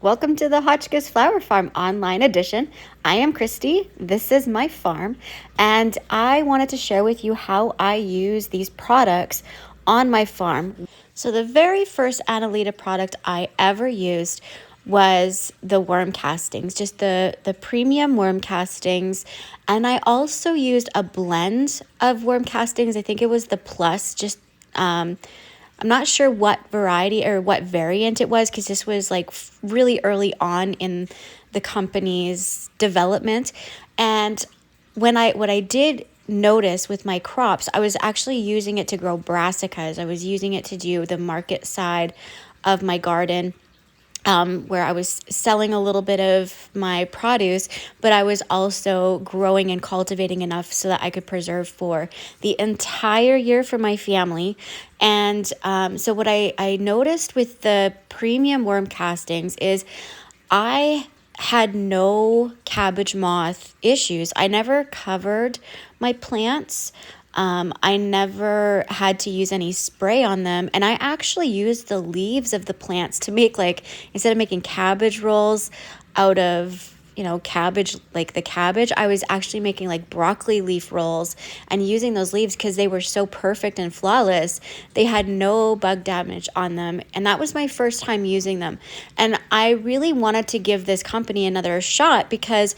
Welcome to the Hotchkiss Flower Farm online edition. I am Christy. This is my farm, and I wanted to share with you how I use these products on my farm. So the very first Annelida product I ever used was the worm castings, just the premium worm castings. And I also used a blend of worm castings. I think it was the plus, I'm not sure what variety or what variant it was because this was like really early on in the company's development. And what I did notice with my crops, I was actually using it to grow brassicas. I was using it to do the market side of my garden. Where I was selling a little bit of my produce, but I was also growing and cultivating enough so that I could preserve for the entire year for my family. And so what I noticed with the premium worm castings is I had no cabbage moth issues. I never covered my plants. I never had to use any spray on them. And I actually used the leaves of the plants to make, like, instead of making cabbage rolls out of, cabbage, like the cabbage, I was actually making like broccoli leaf rolls and using those leaves because they were so perfect and flawless. They had no bug damage on them. And that was my first time using them. And I really wanted to give this company another shot because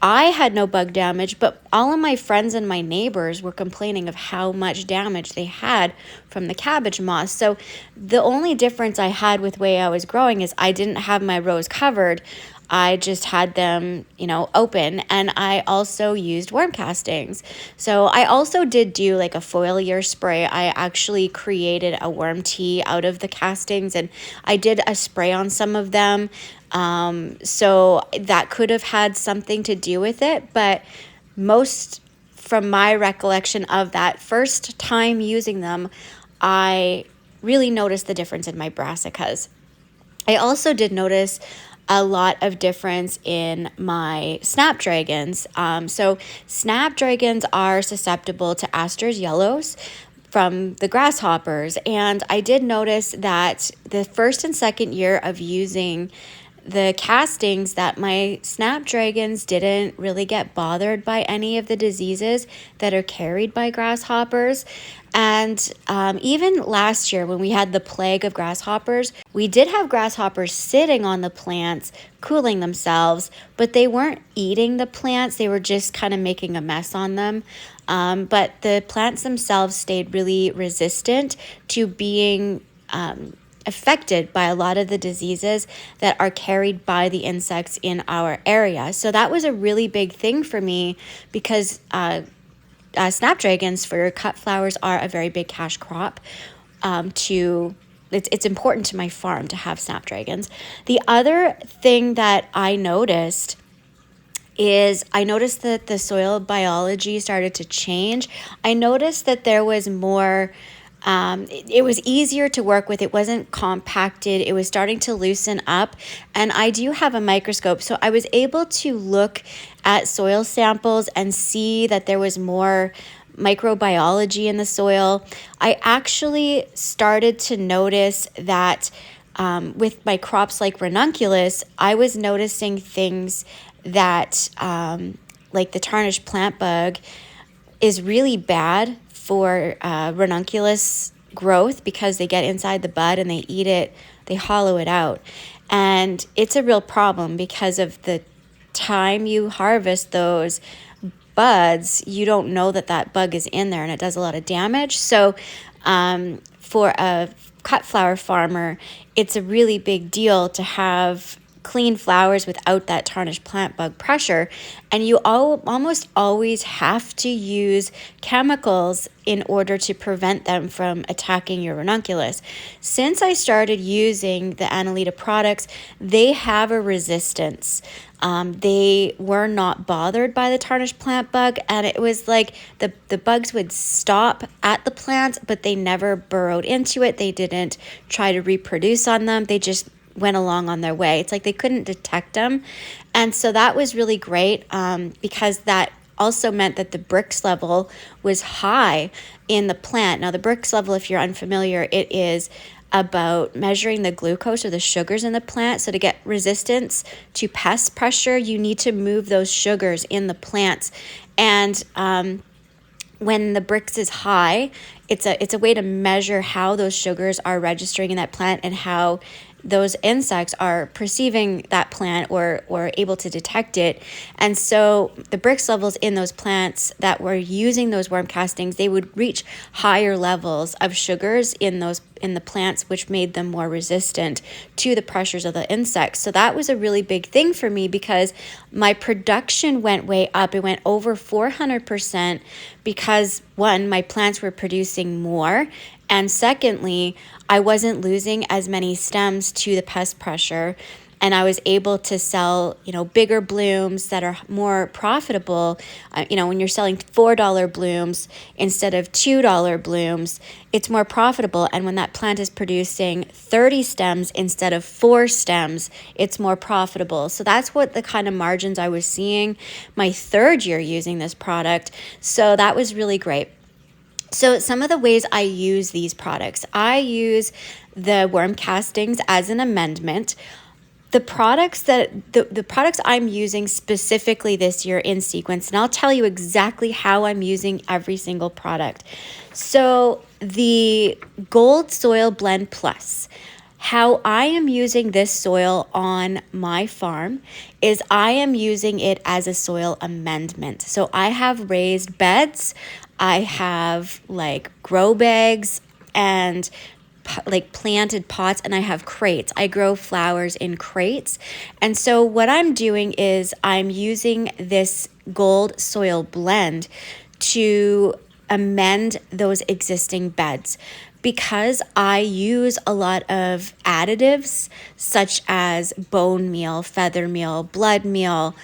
I had no bug damage, but all of my friends and my neighbors were complaining of how much damage they had from the cabbage moth. So the only difference I had with the way I was growing is I didn't have my rows covered. I just had them, open, and I also used worm castings. So I also did do like a foliar spray. I actually created a worm tea out of the castings, and I did a spray on some of them. So that could have had something to do with it, but most from my recollection of that first time using them, I really noticed the difference in my brassicas. I also did notice a lot of difference in my snapdragons. So snapdragons are susceptible to Astor's yellows from the grasshoppers. And I did notice that the first and second year of using the castings that my snapdragons didn't really get bothered by any of the diseases that are carried by grasshoppers. And even last year when we had the plague of grasshoppers, we did have grasshoppers sitting on the plants, cooling themselves, but they weren't eating the plants. They were just kind of making a mess on them. But the plants themselves stayed really resistant to being affected by a lot of the diseases that are carried by the insects in our area. So that was a really big thing for me because snapdragons for cut flowers are a very big cash crop. It's important to my farm to have snapdragons. The other thing that I noticed is that the soil biology started to change. I noticed that there was more it was easier to work with. It wasn't compacted. It was starting to loosen up. And I do have a microscope, so I was able to look at soil samples and see that there was more microbiology in the soil. I actually started to notice that with my crops like ranunculus, I was noticing things that like the tarnished plant bug is really bad for ranunculus growth because they get inside the bud and they eat it, they hollow it out. And it's a real problem because of the time you harvest those buds, you don't know that bug is in there and it does a lot of damage. So for a cut flower farmer, it's a really big deal to have clean flowers without that tarnished plant bug pressure. And you almost always have to use chemicals in order to prevent them from attacking your ranunculus. Since I started using the Annelida products, they have a resistance. They were not bothered by the tarnished plant bug, and it was like the bugs would stop at the plant, but they never burrowed into it. They didn't try to reproduce on them. They just went along on their way. It's like they couldn't detect them. And so that was really great because that also meant that the Brix level was high in the plant. Now, the Brix level, if you're unfamiliar, it is about measuring the glucose or the sugars in the plant. So to get resistance to pest pressure, you need to move those sugars in the plants. And when the Brix is high, it's a way to measure how those sugars are registering in that plant and how those insects are perceiving that plant or able to detect it. And so the Brix levels in those plants that were using those worm castings, they would reach higher levels of sugars in the plants, which made them more resistant to the pressures of the insects. So that was a really big thing for me because my production went way up. It went over 400% because one, my plants were producing more, and secondly, I wasn't losing as many stems to the pest pressure, and I was able to sell, bigger blooms that are more profitable. When you're selling $4 blooms instead of $2 blooms, it's more profitable. And when that plant is producing 30 stems instead of 4 stems, it's more profitable. So that's what the kind of margins I was seeing my third year using this product. So that was really great. So some of the ways I use these products, I use the worm castings as an amendment. The products the products I'm using specifically this year in sequence, and I'll tell you exactly how I'm using every single product. So the Gold Soil Blend Plus, how I am using this soil on my farm is I am using it as a soil amendment. So I have raised beds, I have grow bags and planted pots, and I have crates. I grow flowers in crates. And so what I'm doing is I'm using this gold soil blend to amend those existing beds. Because I use a lot of additives such as bone meal, feather meal, blood meal,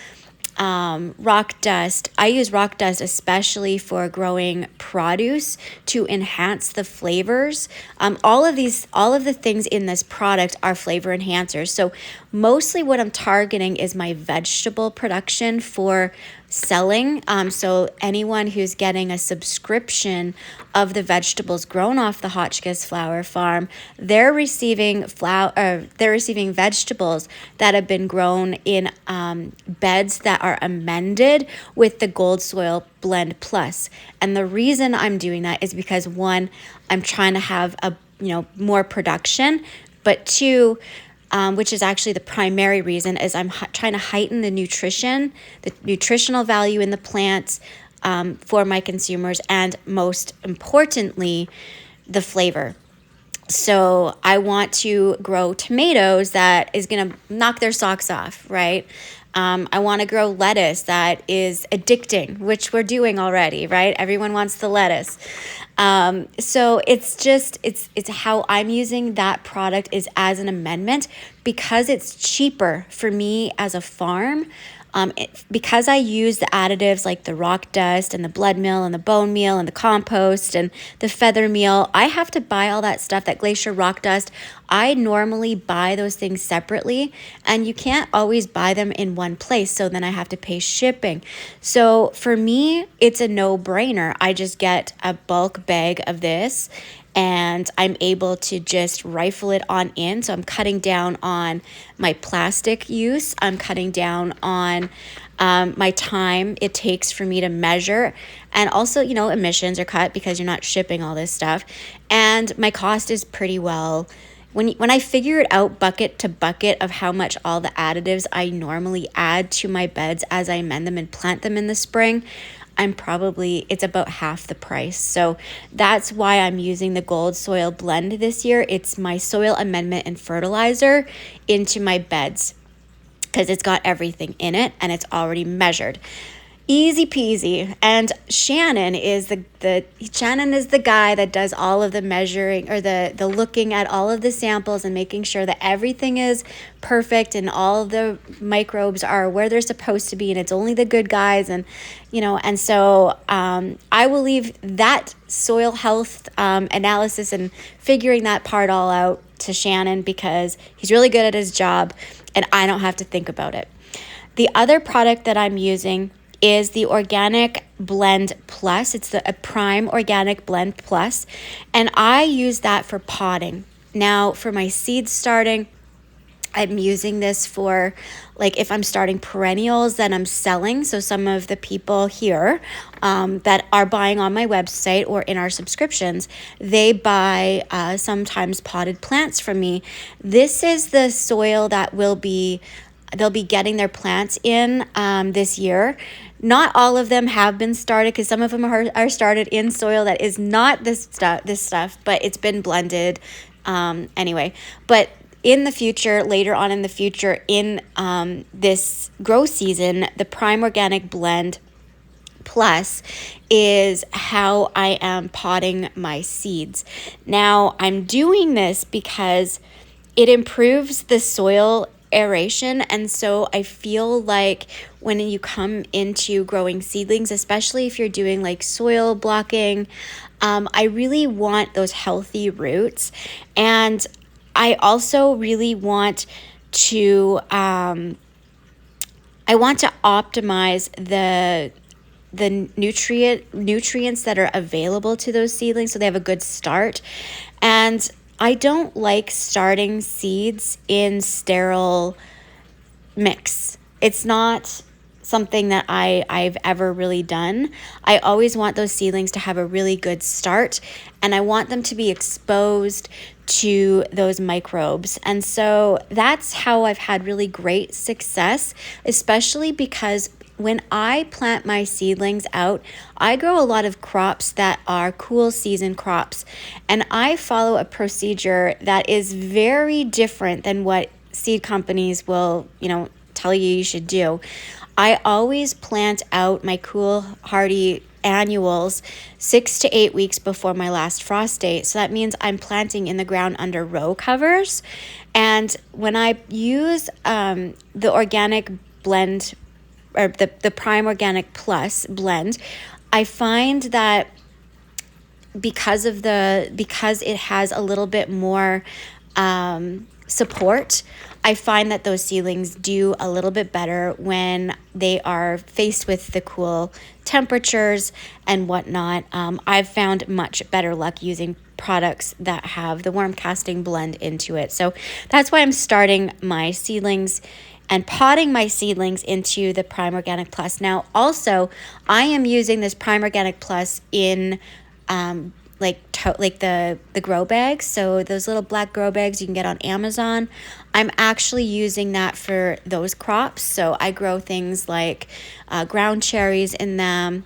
rock dust. I use rock dust especially for growing produce to enhance the flavors. All of the things in this product are flavor enhancers. So mostly what I'm targeting is my vegetable production for selling. So anyone who's getting a subscription of the vegetables grown off the Hotchkiss flower farm, they're receiving vegetables that have been grown in beds that are amended with the Gold Soil Blend Plus. And the reason I'm doing that is because one, I'm trying to have more production, but two, which is actually the primary reason, is I'm trying to heighten the nutritional value in the plants for my consumers, and most importantly, the flavor. So I want to grow tomatoes that is going to knock their socks off, right? I want to grow lettuce that is addicting, which we're doing already, right? Everyone wants the lettuce. So it's how I'm using that product is as an amendment because it's cheaper for me as a farm. Because I use the additives like the rock dust and the blood meal and the bone meal and the compost and the feather meal, I have to buy all that stuff, that glacier rock dust. I normally buy those things separately, and you can't always buy them in one place, so then I have to pay shipping. So for me, it's a no-brainer. I just get a bulk bag of this, and I'm able to just rifle it on in. So I'm cutting down on my plastic use. I'm cutting down on my time it takes for me to measure. And also, emissions are cut because you're not shipping all this stuff. And my cost is pretty well. When I figure it out bucket to bucket of how much all the additives I normally add to my beds as I amend them and plant them in the spring, it's about half the price. So that's why I'm using the Gold Soil Blend this year. It's my soil amendment and fertilizer into my beds because it's got everything in it and it's already measured. Easy peasy. And Shannon is the guy that does all of the measuring or the looking at all of the samples and making sure that everything is perfect and all of the microbes are where they're supposed to be and it's only the good guys. And so I will leave that soil health analysis and figuring that part all out to Shannon because he's really good at his job and I don't have to think about it. The other product that I'm using is the Organic Blend Plus. It's a Prime Organic Blend Plus, and I use that for potting. Now for my seed starting, I'm using this for, like, if I'm starting perennials that I'm selling. So some of the people here that are buying on my website or in our subscriptions, they buy sometimes potted plants from me. This is the soil that they'll be getting their plants in this year. Not all of them have been started, because some of them are started in soil that is not this stuff, but it's been blended anyway. But in the future, later on in the future, in this grow season, the Prime Organic Blend Plus is how I am potting my seeds. Now, I'm doing this because it improves the soil aeration, and so I feel like when you come into growing seedlings, especially if you're doing like soil blocking, I really want those healthy roots. And I also really want to optimize the nutrients that are available to those seedlings so they have a good start. And I don't like starting seeds in sterile mix. It's not something that I've ever really done. I always want those seedlings to have a really good start, and I want them to be exposed to those microbes. And so that's how I've had really great success, especially because when I plant my seedlings out, I grow a lot of crops that are cool season crops, and I follow a procedure that is very different than what seed companies will, tell you should do. I always plant out my cool, hardy annuals 6 to 8 weeks before my last frost date. So that means I'm planting in the ground under row covers. And when I use the organic blend, or the Prime Organic Plus blend, I find that because it has a little bit more support, I find that those seedlings do a little bit better when they are faced with the cool temperatures and whatnot. I've found much better luck using products that have the worm casting blend into it. So that's why I'm starting my seedlings and potting my seedlings into the Prime Organic Plus. Now, also, I am using this Prime Organic Plus in the grow bags. So those little black grow bags you can get on Amazon. I'm actually using that for those crops. So I grow things like ground cherries in them,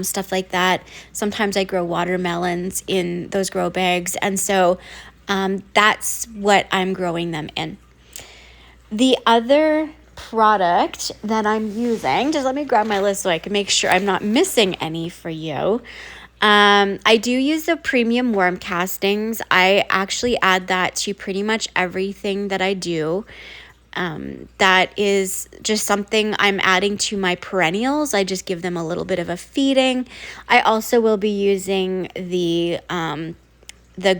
stuff like that. Sometimes I grow watermelons in those grow bags. And so that's what I'm growing them in. The other product that I'm using, just let me grab my list so I can make sure I'm not missing any for you. I do use the premium worm castings. I actually add that to pretty much everything that I do. That is just something I'm adding to my perennials. I just give them a little bit of a feeding. I also will be using the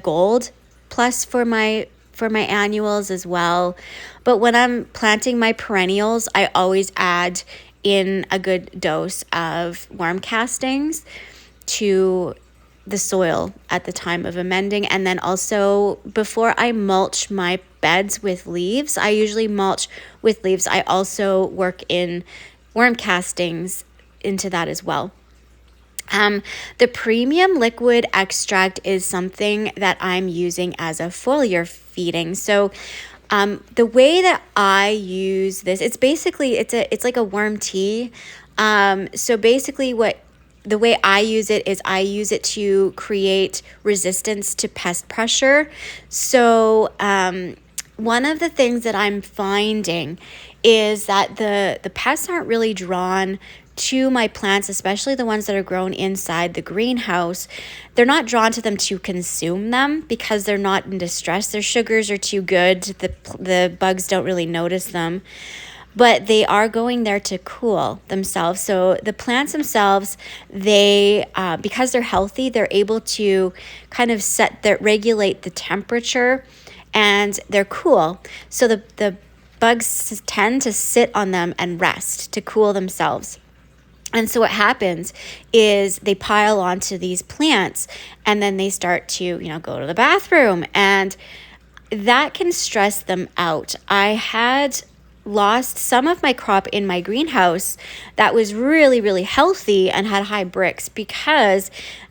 gold plus for my annuals as well. But when I'm planting my perennials, I always add in a good dose of worm castings to the soil at the time of amending. And then also before I mulch my beds with leaves, I usually mulch with leaves. I also work in worm castings into that as well. The premium liquid extract is something that I'm using as a foliar feeding. So the way that I use this, it's basically, it's like a worm tea. So basically the way I use it is I use it to create resistance to pest pressure. So one of the things that I'm finding is that the pests aren't really drawn to my plants, especially the ones that are grown inside the greenhouse. They're not drawn to them to consume them because they're not in distress. Their sugars are too good. The bugs don't really notice them. But they are going there to cool themselves. So the plants themselves, they because they're healthy, they're able to kind of regulate the temperature, and they're cool. So the bugs tend to sit on them and rest to cool themselves. And so what happens is they pile onto these plants, and then they start to, go to the bathroom, and that can stress them out. I had lost some of my crop in my greenhouse that was really, really healthy and had high bricks because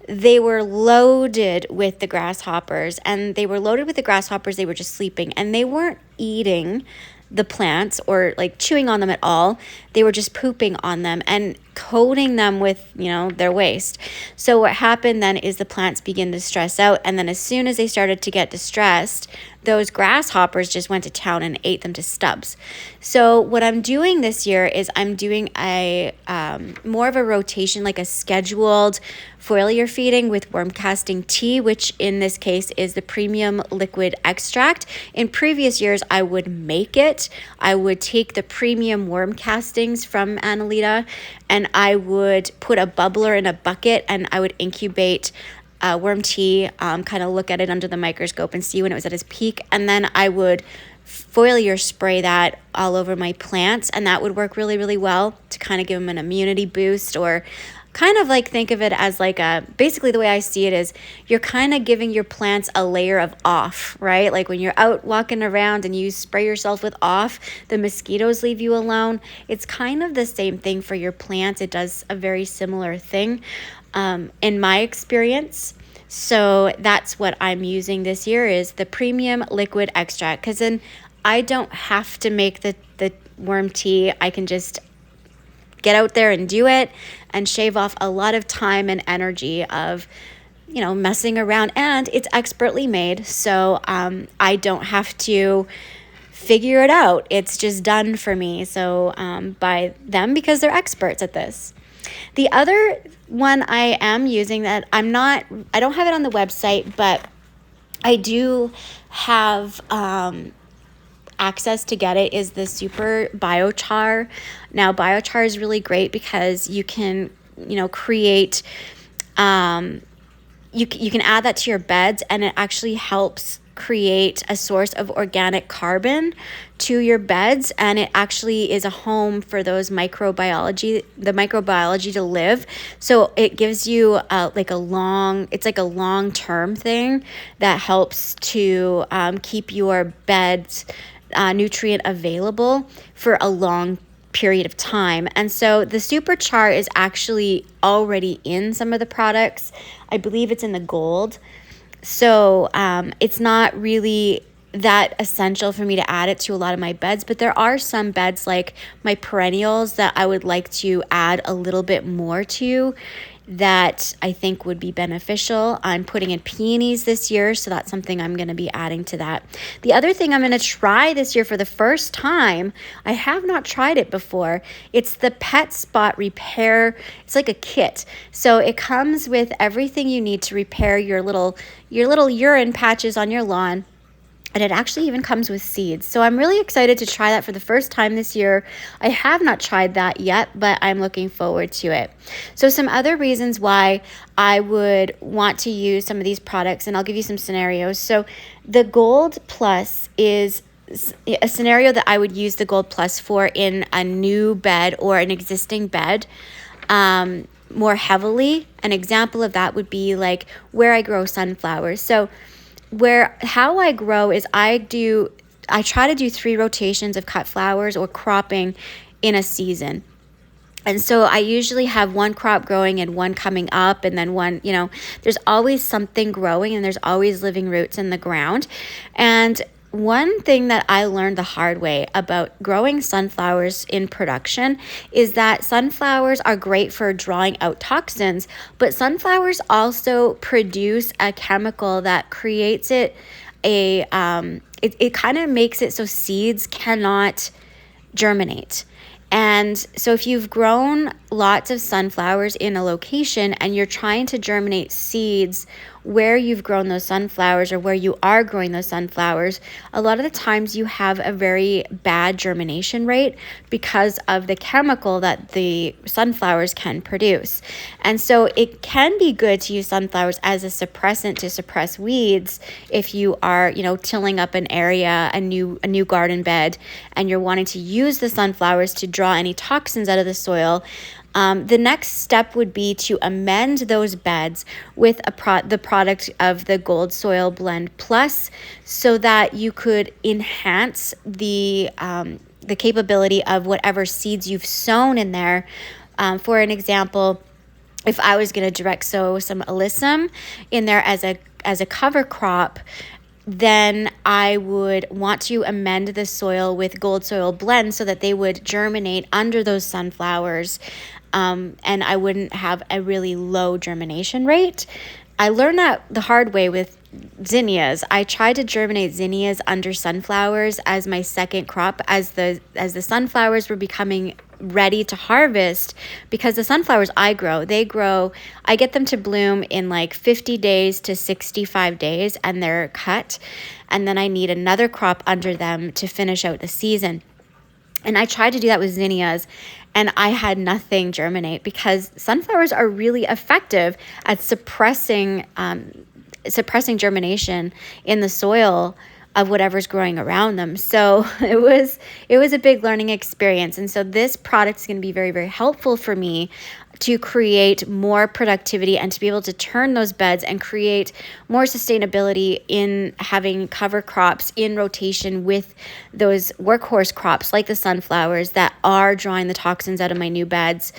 they were loaded with the grasshoppers, and they were just sleeping, and they weren't eating the plants or like chewing on them at all. They were just pooping on them and coating them with, their waste. So what happened then is the plants begin to stress out. And then as soon as they started to get distressed, those grasshoppers just went to town and ate them to stubs. So what I'm doing this year is I'm doing a more of a rotation, like a scheduled foliar feeding with worm casting tea, which in this case is the premium liquid extract. In previous years, I would make it. I would take the premium worm castings from Annelida, and I would put a bubbler in a bucket, and I would incubate worm tea, kind of look at it under the microscope and see when it was at its peak. And then I would foliar spray that all over my plants, and that would work really, really well to kind of give them an immunity boost, or kind of like think of it as like basically the way I see it is you're kind of giving your plants a layer of off, right? Like when you're out walking around and you spray yourself with off, the mosquitoes leave you alone. It's kind of the same thing for your plants. It does a very similar thing in my experience. So that's what I'm using this year is the premium liquid extract, because then I don't have to make the worm tea. I can just get out there and do it and shave off a lot of time and energy of, messing around. And it's expertly made, so I don't have to figure it out. It's just done for me. So by them, because they're experts at this. The other one I am using that I don't have it on the website, but I do have access to get it, is the super biochar. Now biochar is really great because you can create you can add that to your beds, and it actually helps create a source of organic carbon to your beds, and it actually is a home for those microbiology to live. So it gives you it's like a long-term thing that helps to keep your beds nutrient available for a long period of time. And so the super char is actually already in some of the products. I believe it's in the gold. So it's not really that essential for me to add it to a lot of my beds, but there are some beds like my perennials that I would like to add a little bit more to that I think would be beneficial. I'm putting in peonies this year, so that's something I'm going to be adding to that. The other thing I'm going to try this year for the first time, I have not tried it before, it's the Pet Spot Repair. It's like a kit. So it comes with everything you need to repair your little urine patches on your lawn. And it actually even comes with seeds. So I'm really excited to try that for the first time this year. I have not tried that yet, but I'm looking forward to it. So some other reasons why I would want to use some of these products, and I'll give you some scenarios. So the Gold Plus is a scenario that I would use the Gold Plus for in a new bed or an existing bed more heavily. An example of that would be like where I grow sunflowers. So how I grow is I try to do 3 rotations of cut flowers or cropping in a season. And so I usually have one crop growing and one coming up, and then one, there's always something growing, and there's always living roots in the ground. And one thing that I learned the hard way about growing sunflowers in production is that sunflowers are great for drawing out toxins, but sunflowers also produce a chemical that creates it kind of makes it so seeds cannot germinate. And so if you've grown lots of sunflowers in a location and you're trying to germinate seeds where you've grown those sunflowers or where you are growing those sunflowers, a lot of the times you have a very bad germination rate because of the chemical that the sunflowers can produce. And so it can be good to use sunflowers as a suppressant to suppress weeds if you are, tilling up an area, a new garden bed, and you're wanting to use the sunflowers to draw any toxins out of the soil. The next step would be to amend those beds with the product of the Gold Soil Blend Plus, so that you could enhance the capability of whatever seeds you've sown in there. For an example, if I was going to direct sow some alyssum in there as a cover crop, then I would want to amend the soil with Gold Soil Blend so that they would germinate under those sunflowers, and I wouldn't have a really low germination rate. I learned that the hard way with zinnias. I tried to germinate zinnias under sunflowers as my second crop as the sunflowers were becoming ready to harvest, because the sunflowers I get them to bloom in like 50 days to 65 days, and they're cut, and then I need another crop under them to finish out the season. And I tried to do that with zinnias, and I had nothing germinate, because sunflowers are really effective at suppressing germination in the soil of whatever's growing around them. So it was a big learning experience. And so this product is going to be very, very helpful for me to create more productivity and to be able to turn those beds and create more sustainability in having cover crops in rotation with those workhorse crops like the sunflowers that are drawing the toxins out of my new beds,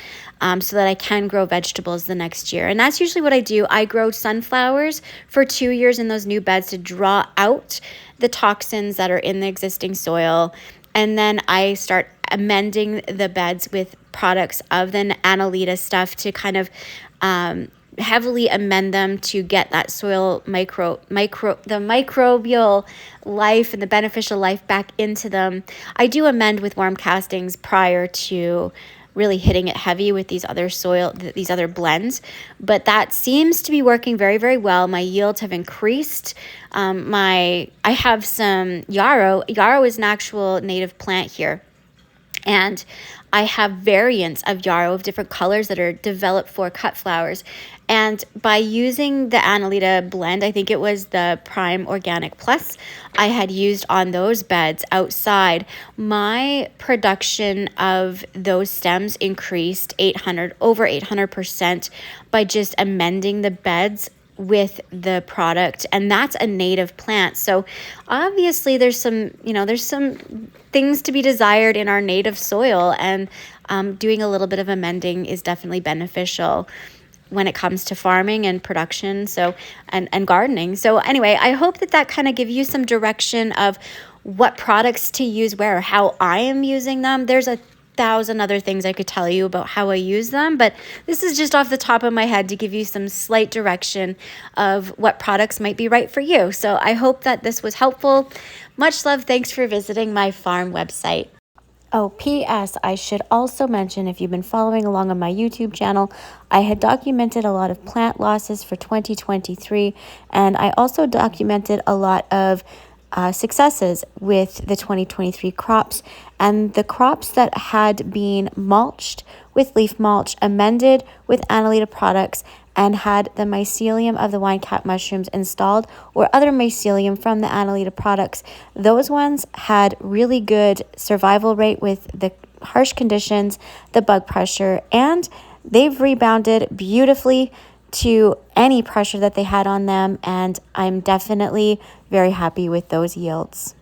so that I can grow vegetables the next year. And that's usually what I do. I grow sunflowers for 2 years in those new beds to draw out the toxins that are in the existing soil. And then I start amending the beds with products of the Annelida stuff to kind of heavily amend them to get that soil the microbial life and the beneficial life back into them. I do amend with worm castings prior to really hitting it heavy with these other blends, but that seems to be working very, very well. My yields have increased. I have some yarrow. Yarrow is an actual native plant here, and I have variants of yarrow of different colors that are developed for cut flowers. And by using the Annelida blend, I think it was the Prime Organic Plus, I had used on those beds outside, my production of those stems increased over 800% by just amending the beds with the product. And that's a native plant. So obviously there's some things to be desired in our native soil, and doing a little bit of amending is definitely beneficial when it comes to farming and production, and gardening. So anyway, I hope that kind of gives you some direction of what products to use where, how I am using them. There's 1,000 other things I could tell you about how I use them, but this is just off the top of my head to give you some slight direction of what products might be right for you. So I hope that this was helpful. Much love. Thanks for visiting my farm website. Oh, P.S. I should also mention, if you've been following along on my YouTube channel, I had documented a lot of plant losses for 2023, and I also documented a lot of successes with the 2023 crops, and the crops that had been mulched with leaf mulch, amended with Annelida products, and had the mycelium of the wine cap mushrooms installed, or other mycelium from the Annelida products. Those ones had really good survival rate with the harsh conditions, the bug pressure, and they've rebounded beautifully to any pressure that they had on them, and I'm definitely very happy with those yields.